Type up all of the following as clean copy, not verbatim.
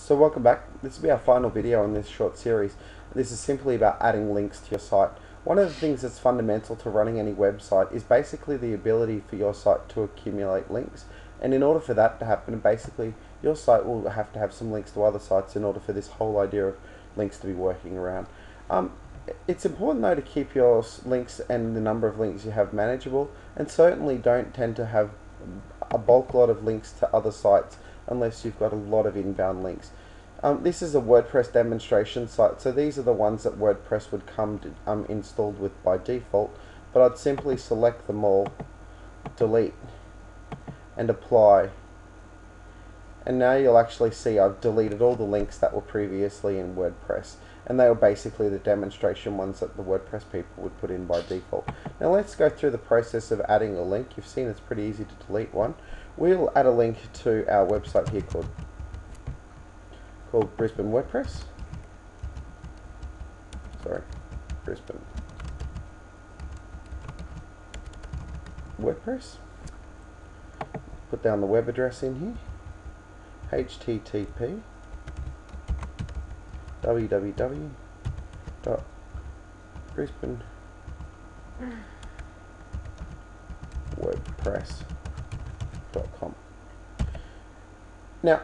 So welcome back. This will be our final video in this short series. This is simply about adding links to your site. One of the things that's fundamental to running any website is basically the ability for your site to accumulate links. And in order for that to happen, basically your site will have to have some links to other sites in order for this whole idea of links to be working around. It's important though to keep your links and the number of links you have manageable, and certainly don't tend to have a bulk lot of links to other sites unless you've got a lot of inbound links. This is a WordPress demonstration site, so these are the ones that WordPress would come to, installed with by default, but I'd simply select them all, delete, and apply. And now you'll actually see I've deleted all the links that were previously in WordPress, and they were basically the demonstration ones that the WordPress people would put in by default. Now let's go through the process of adding a link. You've seen it's pretty easy to delete one. We'll add a link to our website here called BrisbaneWP. Sorry, Brisbane WordPress. Put down the web address in here. http www.BrisbaneWordPress.com. Now,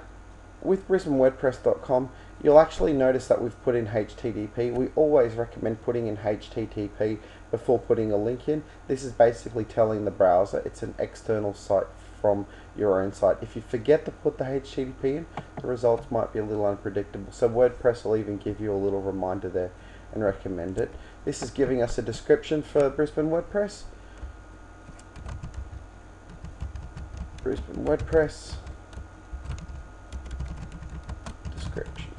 with BrisbaneWordPress.com, you'll actually notice that we've put in HTTP. We always recommend putting in HTTP before putting a link in. This is basically telling the browser it's an external site from your own site. If you forget to put the HTTP in, the results might be a little unpredictable. So WordPress will even give you a little reminder there and recommend it. This is giving us a description for Brisbane WordPress. Brisbane WordPress description.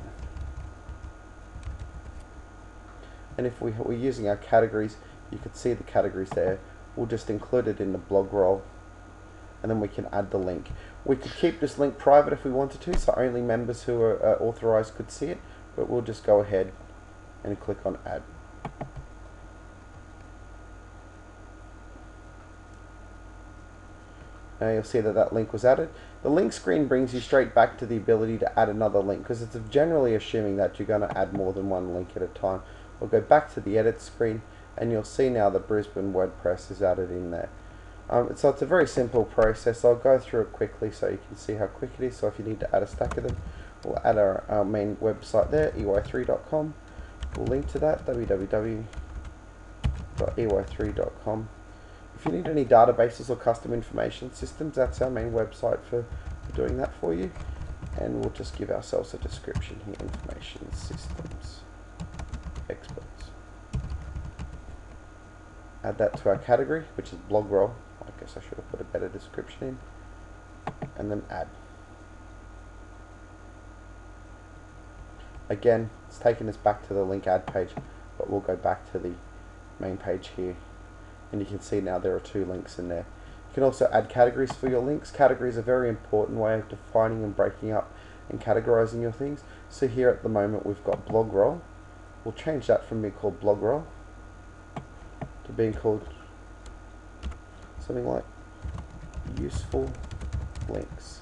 And if we're using our categories, you could see the categories there. We'll just include it in the blog roll, and then we can add the link. We could keep this link private if we wanted to, so only members who are authorized could see it, but we'll just go ahead and click on add. Now you'll see that that link was added. The link screen brings you straight back to the ability to add another link, because it's generally assuming that you're going to add more than one link at a time. We'll go back to the edit screen, and you'll see now that Brisbane WordPress is added in there. So it's a very simple process. I'll go through it quickly so you can see how quick it is. So if you need to add a stack of them, we'll add our main website there, ey3.com. We'll link to that, www.ey3.com. If you need any databases or custom information systems, that's our main website for doing that for you. And we'll just give ourselves a description here, information systems experts. Add that to our category, which is blog roll. I guess I should have put a better description in. And then add. Again, it's taking us back to the link add page, but we'll go back to the main page here. And you can see now there are two links in there. You can also add categories for your links. Categories are a very important way of defining and breaking up and categorizing your things. So here at the moment we've got blog roll. We'll change that from being called blog roll to being called something like useful links.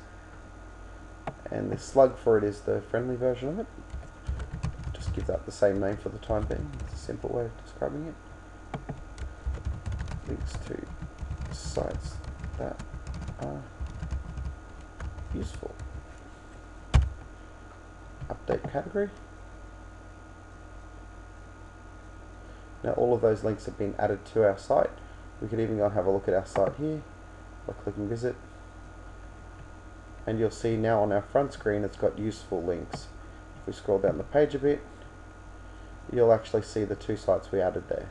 And the slug for it is the friendly version of it. Just give that the same name for the time being. It's a simple way of describing it. Links to sites that are useful. Update category. Now all of those links have been added to our site. We could even go and have a look at our site here by clicking visit. And you'll see now on our front screen it's got useful links. If we scroll down the page a bit, you'll actually see the two sites we added there.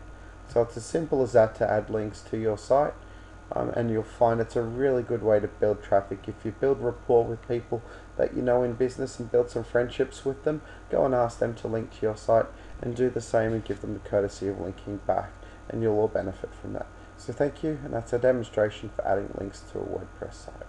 So it's as simple as that to add links to your site, and you'll find it's a really good way to build traffic. If you build rapport with people that you know in business and build some friendships with them, go and ask them to link to your site, and do the same and give them the courtesy of linking back, and you'll all benefit from that. So thank you, and that's a demonstration for adding links to a WordPress site.